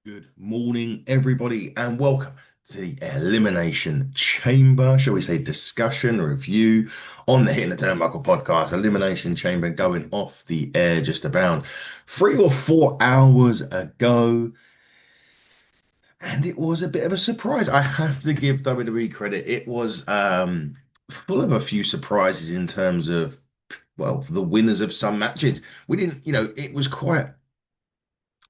Good morning, everybody, and welcome to the Elimination Chamber, shall we say, discussion review on the Hitting the Turnbuckle podcast. Elimination Chamber going off the air just about 3 or 4 hours ago, and it was a bit of a surprise. I have to give WWE credit. It was full of a few surprises in terms of, well, the winners of some matches. We didn't, it was quite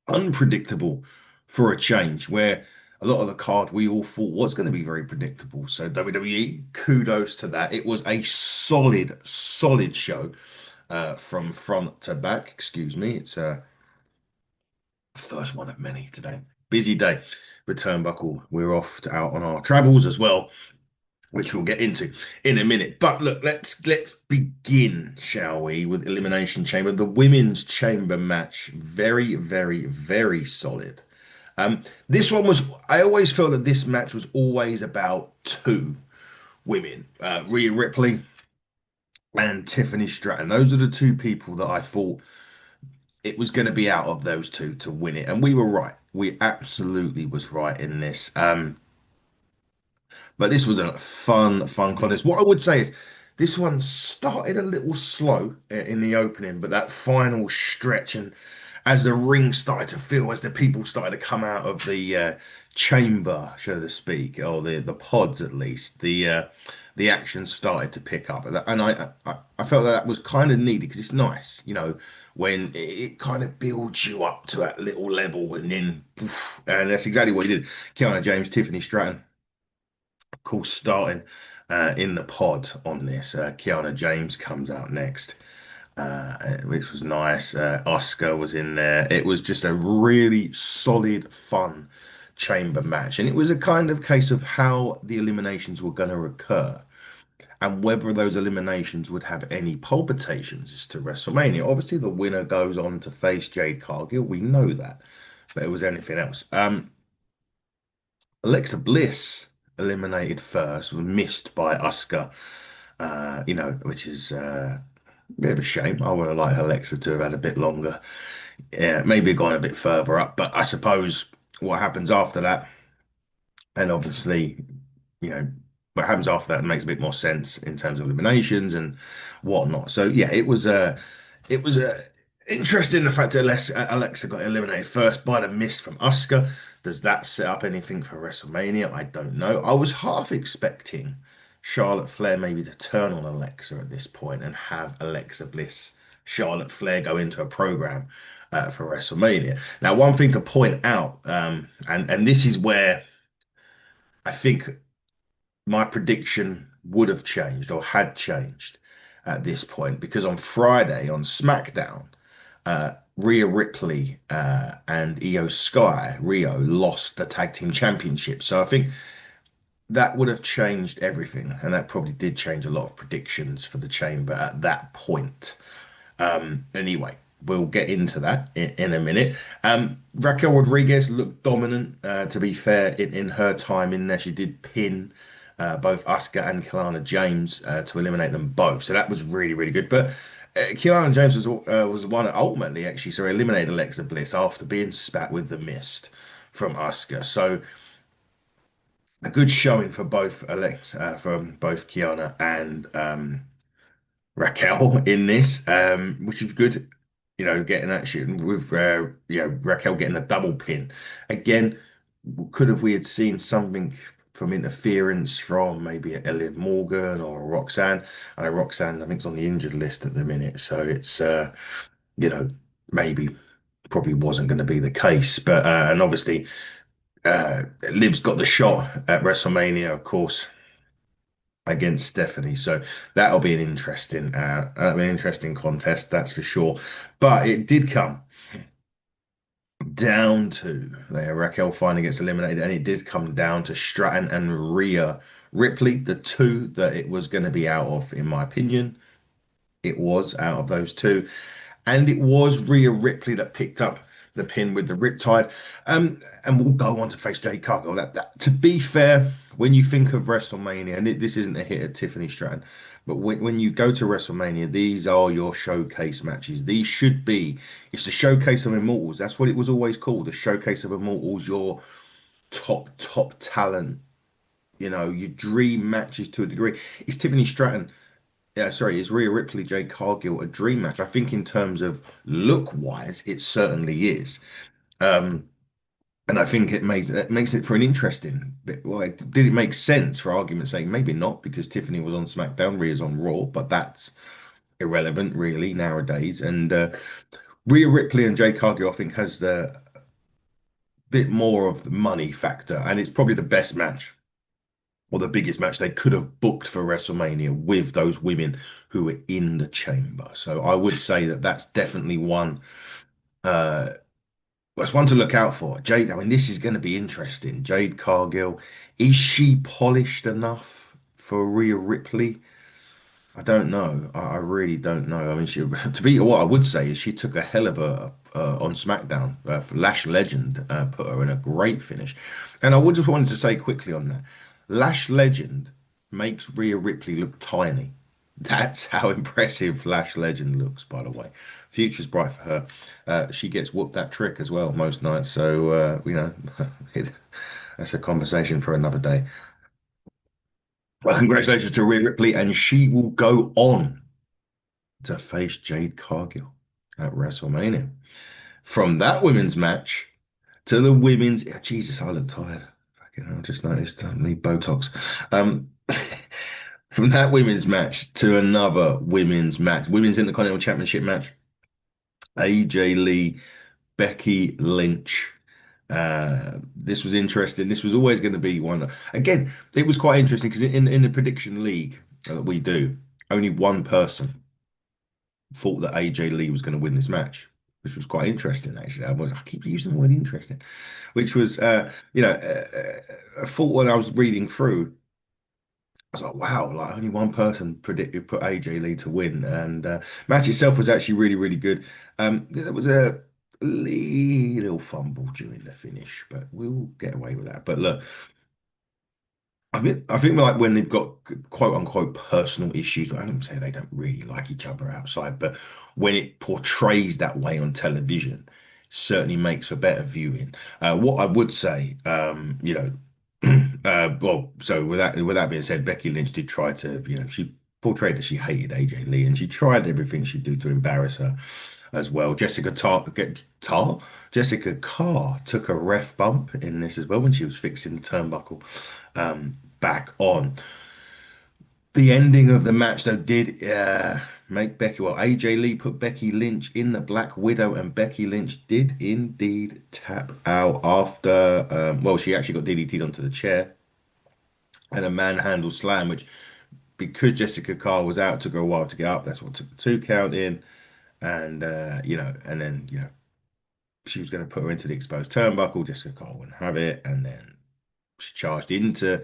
unpredictable for a change where a lot of the card we all thought was going to be very predictable. So WWE, kudos to that. It was a solid show from front to back. Excuse me. It's the first one of many today. Busy day with Turnbuckle. We're off out on our travels as well, which we'll get into in a minute. But look, let's begin, shall we, with Elimination Chamber, the women's chamber match. Very solid. This one was. I always felt that this match was always about two women, Rhea Ripley and Tiffany Stratton. Those are the two people that I thought it was going to be out of those two to win it, and we were right. We absolutely was right in this. But this was a fun contest. What I would say is this one started a little slow in the opening, but that final stretch and as the ring started to fill, as the people started to come out of the chamber, so to speak, or the pods at least, the action started to pick up, and I felt that was kind of needed because it's nice, when it kind of builds you up to that little level, and then, poof, and that's exactly what he did. Kiana James, Tiffany Stratton of course, starting in the pod on this. Kiana James comes out next, which was nice. Oscar was in there. It was just a really solid, fun chamber match. And it was a kind of case of how the eliminations were going to occur and whether those eliminations would have any palpitations as to WrestleMania. Obviously, the winner goes on to face Jade Cargill. We know that. But it was anything else. Alexa Bliss eliminated first, was missed by Asuka, which is a bit of a shame. I would have liked Alexa to have had a bit longer. Yeah, maybe gone a bit further up, but I suppose what happens after that, and obviously, you know, what happens after that makes a bit more sense in terms of eliminations and whatnot. So yeah, it was interesting the fact that Alexa got eliminated first by the miss from Asuka. Does that set up anything for WrestleMania? I don't know. I was half expecting Charlotte Flair maybe to turn on Alexa at this point and have Alexa Bliss, Charlotte Flair go into a program for WrestleMania. Now, one thing to point out, and this is where I think my prediction would have changed or had changed at this point, because on Friday on SmackDown, Rhea Ripley and Io Sky, Rio, lost the tag team championship. So I think that would have changed everything. And that probably did change a lot of predictions for the chamber at that point. Anyway, we'll get into that in a minute. Raquel Rodriguez looked dominant, to be fair, in her time in there. She did pin both Asuka and Kiana James to eliminate them both. So that was really good. But Kiana James was the one that ultimately actually eliminated Alexa Bliss after being spat with the mist from Asuka. So a good showing for both from both Kiana and Raquel in this, which is good. Getting that shit with Raquel getting a double pin. Again, could have we had seen something from interference from maybe a Liv Morgan or Roxanne? I know Roxanne, I think, is on the injured list at the minute, so it's you know maybe probably wasn't going to be the case. But and obviously, Liv's got the shot at WrestleMania, of course, against Stephanie. So that'll be an interesting contest, that's for sure. But it did come down to there. Raquel finally gets eliminated, and it did come down to Stratton and Rhea Ripley, the two that it was going to be out of, in my opinion. It was out of those two, and it was Rhea Ripley that picked up the pin with the riptide. And we'll go on to face Jade Cargill. To be fair, when you think of WrestleMania, and this isn't a hit at Tiffany Stratton, but when you go to WrestleMania, these are your showcase matches. These should be, it's the showcase of immortals. That's what it was always called, the showcase of immortals, your top talent, your dream matches to a degree. It's Tiffany Stratton. Yeah, sorry, it's Rhea Ripley, Jade Cargill, a dream match. I think in terms of look wise, it certainly is. Um, and I think it makes it for an interesting bit. Well, did it make sense for argument's sake? Maybe not, because Tiffany was on SmackDown, Rhea's on Raw, but that's irrelevant really nowadays. And Rhea Ripley and Jade Cargill, I think, has the bit more of the money factor, and it's probably the best match or the biggest match they could have booked for WrestleMania with those women who were in the chamber. So I would say that that's definitely one. Uh, that's one to look out for. Jade, I mean, this is going to be interesting. Jade Cargill, is she polished enough for Rhea Ripley? I don't know. I really don't know. I mean, to be what I would say is she took a hell of a on SmackDown. Lash Legend put her in a great finish, and I would just wanted to say quickly on that. Lash Legend makes Rhea Ripley look tiny. That's how impressive Lash Legend looks, by the way. Future's bright for her. She gets whooped that trick as well most nights. So that's a conversation for another day. Well, congratulations to Rhea Ripley, and she will go on to face Jade Cargill at WrestleMania. From that women's match to the women's, yeah, Jesus, I look tired. Fucking hell, I just noticed I need Botox. Um, from that women's match to another women's match, women's Intercontinental Championship match, AJ Lee, Becky Lynch. This was interesting. This was always going to be one. Again, it was quite interesting because in the prediction league that we do, only one person thought that AJ Lee was going to win this match, which was quite interesting, actually. I keep using the word interesting, which was, a thought when I was reading through. I was like, wow, like only one person predicted put AJ Lee to win, and match itself was actually really, really good. There was a little fumble during the finish, but we'll get away with that. But look, I think like when they've got quote unquote personal issues, I don't say they don't really like each other outside, but when it portrays that way on television, certainly makes for better viewing. What I would say, well, so with that being said, Becky Lynch did try to, she portrayed that she hated AJ Lee, and she tried everything she'd do to embarrass her as well. Jessica Carr took a ref bump in this as well when she was fixing the turnbuckle back on. The ending of the match, though, did make Becky, well, AJ Lee put Becky Lynch in the Black Widow, and Becky Lynch did indeed tap out after, well, she actually got DDT'd onto the chair and a manhandle slam, which, because Jessica Carr was out, took her a while to get up. That's what took the 2 count in. And, and then, she was going to put her into the exposed turnbuckle. Jessica Carr wouldn't have it. And then she charged into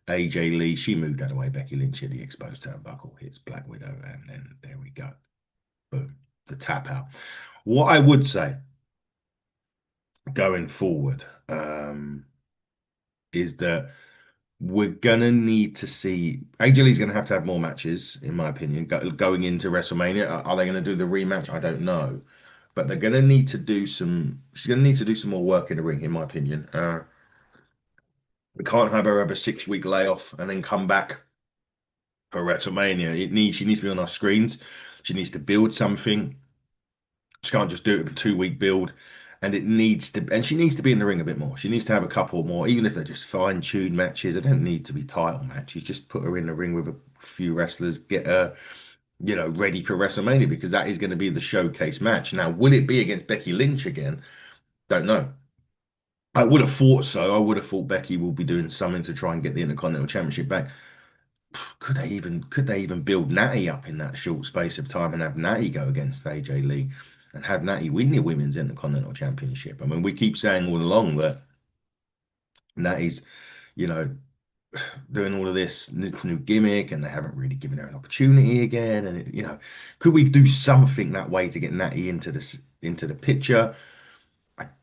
AJ Lee. She moved out of the way. Becky Lynch hit the exposed turnbuckle, hits Black Widow, and then there we go. Boom. The tap out. What I would say going forward is that we're gonna need to see AJ Lee's gonna have to have more matches, in my opinion, going into WrestleMania. Are they gonna do the rematch? I don't know. But they're gonna need to do some. She's gonna need to do some more work in the ring, in my opinion. We can't have her have a 6 week layoff and then come back for WrestleMania. She needs to be on our screens. She needs to build something. She can't just do it with a 2 week build. And she needs to be in the ring a bit more. She needs to have a couple more, even if they're just fine-tuned matches. They don't need to be title matches. Just put her in the ring with a few wrestlers, get her, ready for WrestleMania, because that is going to be the showcase match. Now, will it be against Becky Lynch again? Don't know. I would have thought so. I would have thought Becky will be doing something to try and get the Intercontinental Championship back. Could they even build Natty up in that short space of time and have Natty go against AJ Lee and have Natty win the Women's Intercontinental Championship? I mean, we keep saying all along that Natty's, you know, doing all of this new gimmick, and they haven't really given her an opportunity again. And could we do something that way to get Natty into the picture?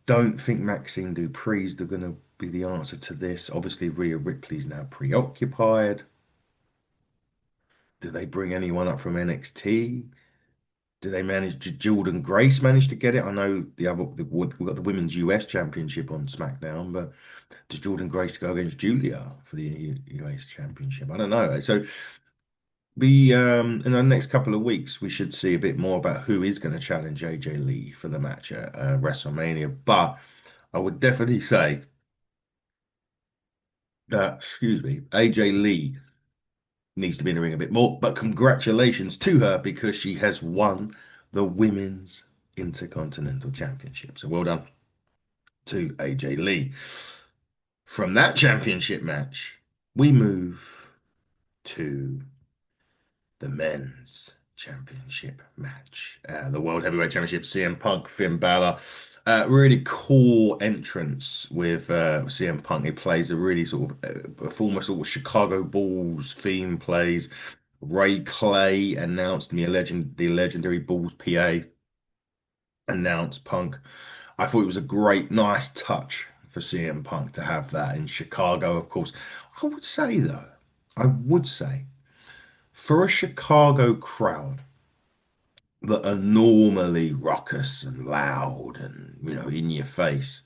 don't think Maxine Dupree's going to be the answer to this. Obviously, Rhea Ripley's now preoccupied. Do they bring anyone up from NXT? Do they manage? Did Jordan Grace manage to get it? I know we've got the Women's US Championship on SmackDown, but does Jordan Grace go against Julia for the US Championship? I don't know. So in the next couple of weeks, we should see a bit more about who is going to challenge AJ Lee for the match at WrestleMania. But I would definitely say that, excuse me, AJ Lee needs to be in the ring a bit more. But congratulations to her because she has won the Women's Intercontinental Championship. So well done to AJ Lee. From that championship match, we move to the men's championship match. The World Heavyweight Championship, CM Punk, Finn Balor. Really cool entrance with CM Punk. He plays a really sort of a former sort of Chicago Bulls theme plays. Ray Clay announced me the legendary Bulls PA announced Punk. I thought it was a great, nice touch for CM Punk to have that in Chicago, of course. I would say though, I would say for a Chicago crowd that are normally raucous and loud and in your face,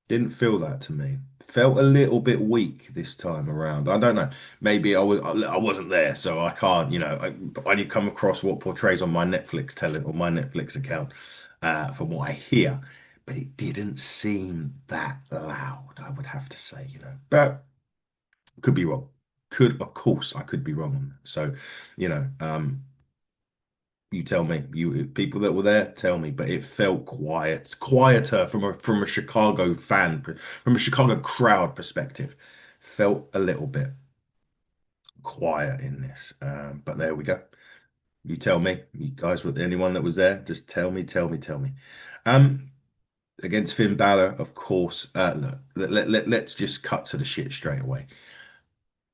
didn't feel that to me. Felt a little bit weak this time around. I don't know. Maybe I wasn't there, so I can't. I only come across what portrays on my Netflix telling or my Netflix account, from what I hear. But it didn't seem that loud. I would have to say. But could be wrong. Of course, I could be wrong on that. So, you know, um, you tell me. You people that were there, tell me. But it felt quieter from a Chicago from a Chicago crowd perspective. Felt a little bit quiet in this. But there we go. You tell me. You guys were anyone that was there? Just tell me, tell me, tell me. Um, Against Finn Balor, of course. Look, let's just cut to the shit straight away.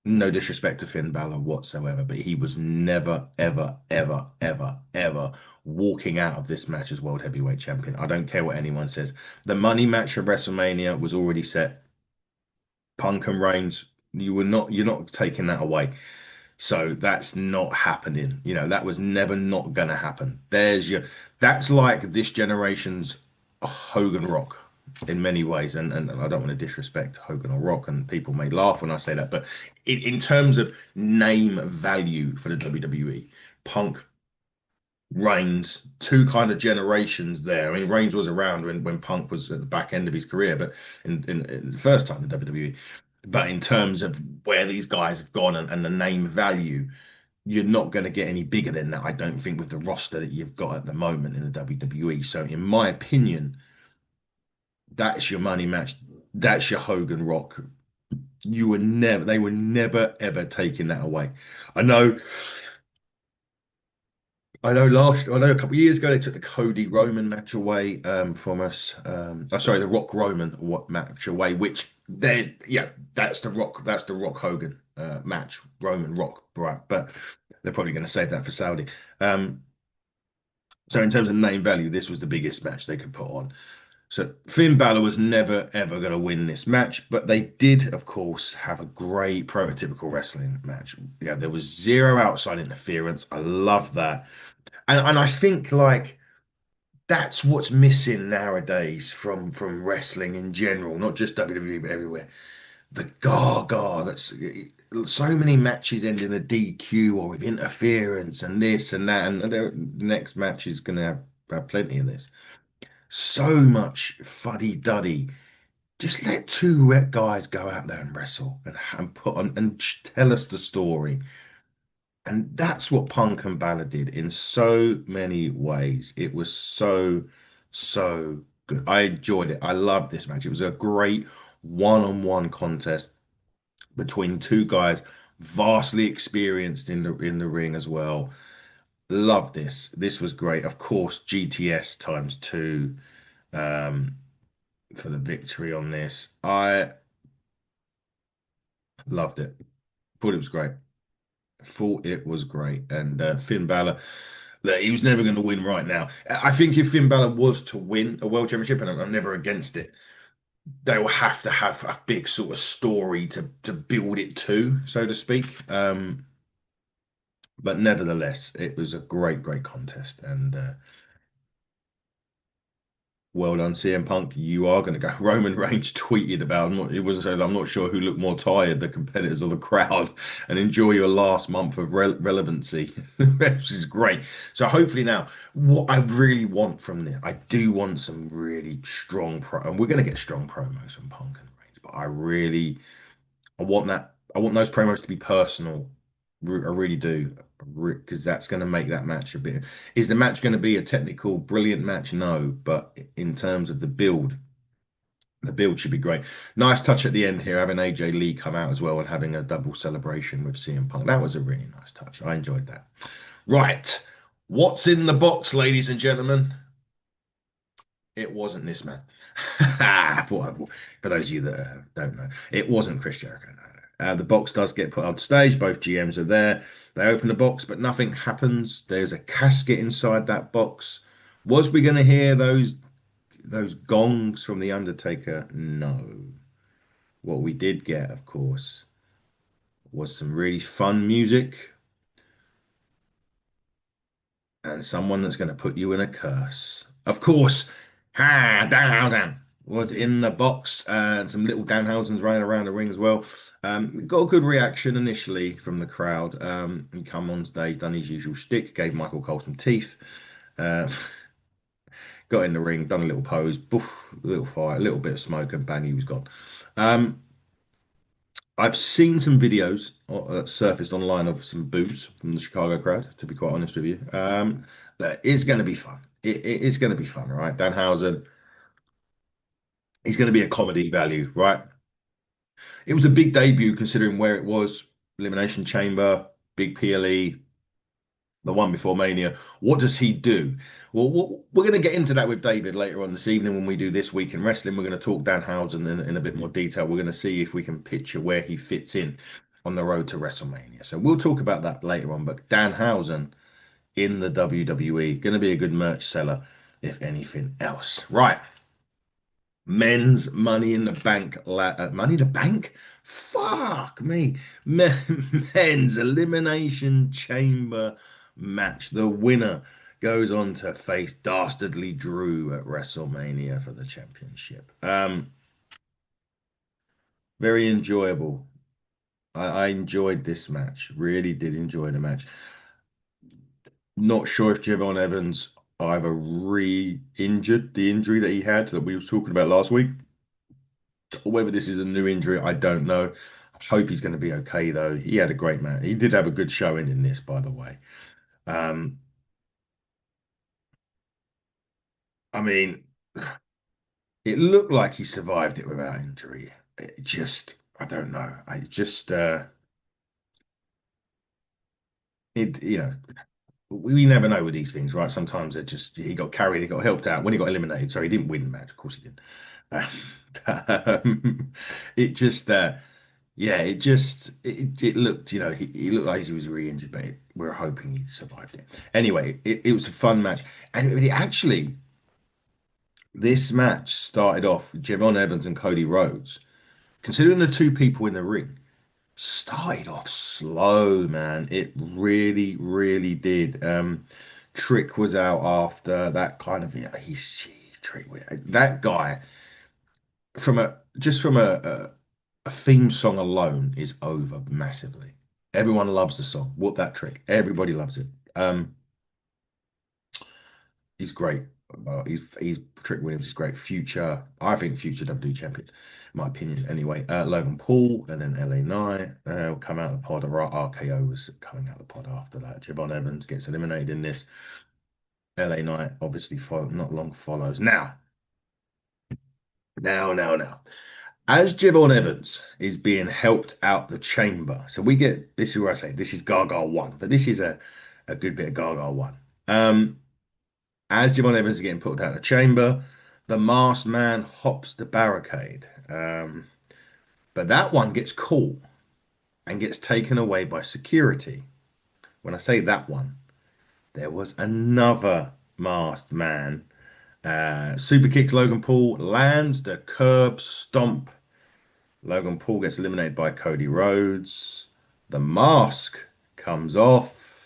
No disrespect to Finn Balor whatsoever, but he was never, ever, ever, ever, ever walking out of this match as World Heavyweight Champion. I don't care what anyone says. The money match for WrestleMania was already set. Punk and Reigns, you're not taking that away. So that's not happening. That was never not gonna happen. That's like this generation's Hogan Rock in many ways. And I don't want to disrespect Hogan or Rock, and people may laugh when I say that, but in terms of name value for the WWE, Punk, Reigns, two kind of generations there. I mean, Reigns was around when Punk was at the back end of his career, but in the first time in WWE. But in terms of where these guys have gone and the name value, you're not going to get any bigger than that, I don't think, with the roster that you've got at the moment in the WWE. So, in my opinion, that's your money match. That's your Hogan Rock. They were never ever taking that away. I know, I know a couple of years ago they took the Cody Roman match away from us. Sorry, the Rock Roman match away, which yeah, that's the Rock Hogan match, Roman Rock, right? But they're probably going to save that for Saudi. Um, so in terms of name value, this was the biggest match they could put on. So Finn Balor was never ever going to win this match, but they did, of course, have a great prototypical wrestling match. Yeah, there was zero outside interference. I love that, and I think like that's what's missing nowadays from wrestling in general, not just WWE but everywhere. The gaga that's so many matches end in a DQ or with interference and this and that, and the next match is going to have plenty of this. So much fuddy-duddy. Just let two guys go out there and wrestle and put on and tell us the story. And that's what Punk and Balor did in so many ways. It was so good. I enjoyed it. I loved this match. It was a great one-on-one contest between two guys vastly experienced in the ring as well. Love this. This was great. Of course, GTS times two um, for the victory on this. I loved it. Thought it was great. Thought it was great. And Finn Balor, that he was never going to win right now. I think if Finn Balor was to win a world championship, and I'm never against it, they will have to have a big sort of story to build it to, so to speak. But nevertheless, it was a great contest, and well done, CM Punk. You are going to go. Roman Reigns tweeted about. It was. I'm not sure who looked more tired, the competitors or the crowd. And enjoy your last month of relevancy. This is great. So hopefully now, what I really want from this, I do want some really strong and we're going to get strong promos from Punk and Reigns. But I want that. I want those promos to be personal. I really do, because that's going to make that match a bit. Is the match going to be a technical, brilliant match? No, but in terms of the build should be great. Nice touch at the end here, having AJ Lee come out as well and having a double celebration with CM Punk. That was a really nice touch. I enjoyed that. Right, what's in the box, ladies and gentlemen? It wasn't this man. For those of you that don't know, it wasn't Chris Jericho. No. The box does get put on stage. Both GMs are there. They open the box, but nothing happens. There's a casket inside that box. Was we going to hear those gongs from the Undertaker? No. What we did get, of course, was some really fun music and someone that's going to put you in a curse. Of course, Danhausen was in the box, and some little Danhausens running around the ring as well. Got a good reaction initially from the crowd. He come on stage, done his usual shtick, gave Michael Cole some teeth, uh, got in the ring, done a little pose, boof, a little fight, a little bit of smoke, and bang, he was gone. Um, I've seen some videos that surfaced online of some boos from the Chicago crowd, to be quite honest with you. That it's going to be fun. It is going to be fun, right? Danhausen, he's going to be a comedy value, right? It was a big debut considering where it was, Elimination Chamber, big PLE, the one before Mania. What does he do? Well, we're going to get into that with David later on this evening when we do This Week in Wrestling. We're going to talk Danhausen in a bit more detail. We're going to see if we can picture where he fits in on the road to WrestleMania. So we'll talk about that later on. But Danhausen in the WWE, going to be a good merch seller, if anything else. Right. Men's Money in the Bank. Money in the Bank? Fuck me. Men's Elimination Chamber match. The winner goes on to face Dastardly Drew at WrestleMania for the championship. Very enjoyable. I enjoyed this match. Really did enjoy the match. Not sure if Javon Evans either re-injured the injury that he had that we was talking about last week, whether this is a new injury, I don't know. I hope he's going to be okay, though. He had a great match. He did have a good showing in this, by the way. Um, I mean, it looked like he survived it without injury. It just, I don't know. I just, we never know with these things, right? Sometimes it just, he got carried, he got helped out. When he got eliminated, sorry, he didn't win the match. Of course he didn't. It just, yeah, it looked, he looked like he was re-injured, but we're hoping he survived it. Anyway, it was a fun match, and actually, this match started off with Javon Evans and Cody Rhodes. Considering the two people in the ring, started off slow, man. It really did. Trick was out after that kind of, he's Trick. That guy from a theme song alone is over massively. Everyone loves the song. Whoop that trick. Everybody loves it. He's great. He's Trick Williams is great. Future, I think future WWE champion, in my opinion. Anyway, Logan Paul and then LA Knight will come out of the pod. RKO was coming out of the pod after that. Javon Evans gets eliminated in this. LA Knight obviously not long follows. Now. As Javon Evans is being helped out the chamber, so we get this is where I say this is Gaga one, but this is a good bit of Gaga one. As Javon Evans is getting put out the chamber, the masked man hops the barricade. But that one gets caught and gets taken away by security. When I say that one, there was another masked man. Super kicks Logan Paul, lands the curb stomp. Logan Paul gets eliminated by Cody Rhodes. The mask comes off.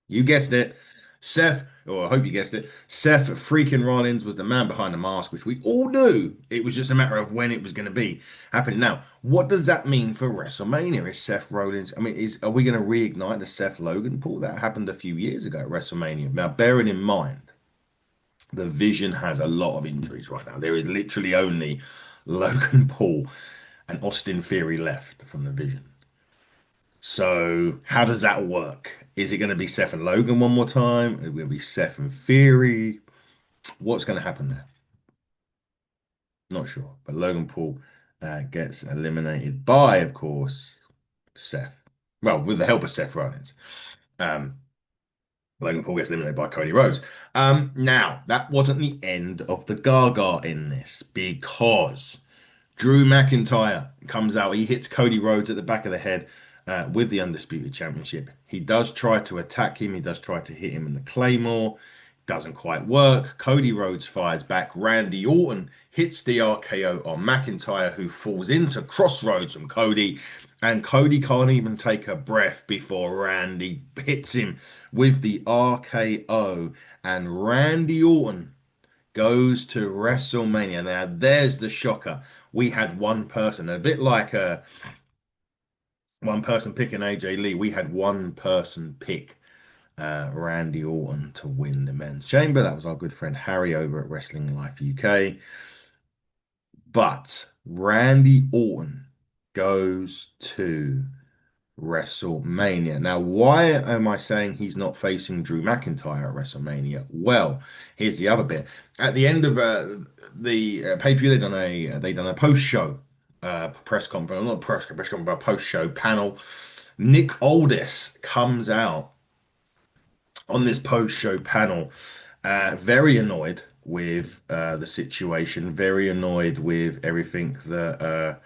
You guessed it. Seth, or I hope you guessed it. Seth freaking Rollins was the man behind the mask, which we all knew. It was just a matter of when it was going to be happening. Now, what does that mean for WrestleMania? Is Seth Rollins? I mean, are we going to reignite the Seth Logan Paul that happened a few years ago at WrestleMania? Now, bearing in mind, the Vision has a lot of injuries right now. There is literally only Logan Paul and Austin Theory left from the Vision. So how does that work? Is it going to be Seth and Logan one more time? Is it going to be Seth and Theory? What's going to happen there? Not sure. But Logan Paul gets eliminated by, of course, Seth. Well, with the help of Seth Rollins. Um, Logan Paul gets eliminated by Cody Rhodes. Now, that wasn't the end of the Gaga in this because Drew McIntyre comes out. He hits Cody Rhodes at the back of the head with the Undisputed Championship. He does try to attack him. He does try to hit him in the Claymore. Doesn't quite work. Cody Rhodes fires back. Randy Orton hits the RKO on McIntyre, who falls into crossroads from Cody. And Cody can't even take a breath before Randy hits him with the RKO. And Randy Orton goes to WrestleMania. Now, there's the shocker. We had one person, a bit like one person picking AJ Lee. We had one person pick Randy Orton to win the men's chamber. That was our good friend Harry over at Wrestling Life UK. But Randy Orton goes to WrestleMania. Now, why am I saying he's not facing Drew McIntyre at WrestleMania? Well, here's the other bit. At the end of the pay-per-view, they done a post-show press conference, not press conference, but a post-show panel. Nick Aldis comes out on this post-show panel, very annoyed with the situation, very annoyed with everything that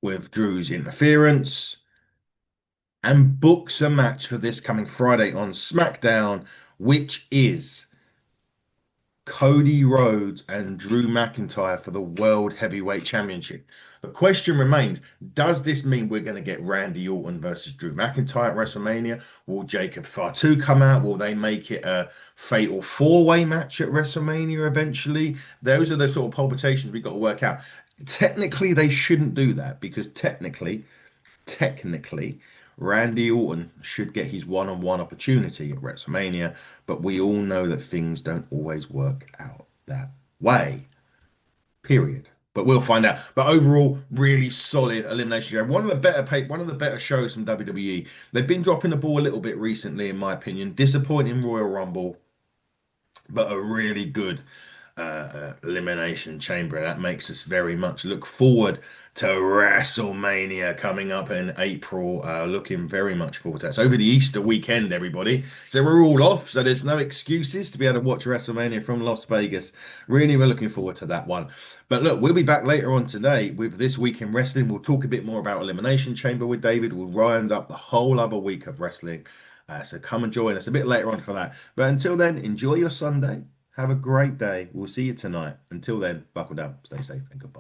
with Drew's interference, and books a match for this coming Friday on SmackDown, which is Cody Rhodes and Drew McIntyre for the World Heavyweight Championship. The question remains, does this mean we're going to get Randy Orton versus Drew McIntyre at WrestleMania? Will Jacob Fatu come out? Will they make it a fatal four-way match at WrestleMania eventually? Those are the sort of palpitations we've got to work out. Technically, they shouldn't do that because technically, Randy Orton should get his one-on-one opportunity at WrestleMania, but we all know that things don't always work out that way. Period. But we'll find out. But overall, really solid elimination game. One of the better shows from WWE. They've been dropping the ball a little bit recently, in my opinion. Disappointing Royal Rumble, but a really good Elimination Chamber. That makes us very much look forward to WrestleMania coming up in April. Looking very much forward to that. It's over the Easter weekend, everybody. So we're all off, so there's no excuses to be able to watch WrestleMania from Las Vegas. Really, we're looking forward to that one. But look, we'll be back later on today with This Week in Wrestling. We'll talk a bit more about Elimination Chamber with David. We'll round up the whole other week of wrestling. So come and join us a bit later on for that. But until then, enjoy your Sunday. Have a great day. We'll see you tonight. Until then, buckle down, stay safe, and goodbye.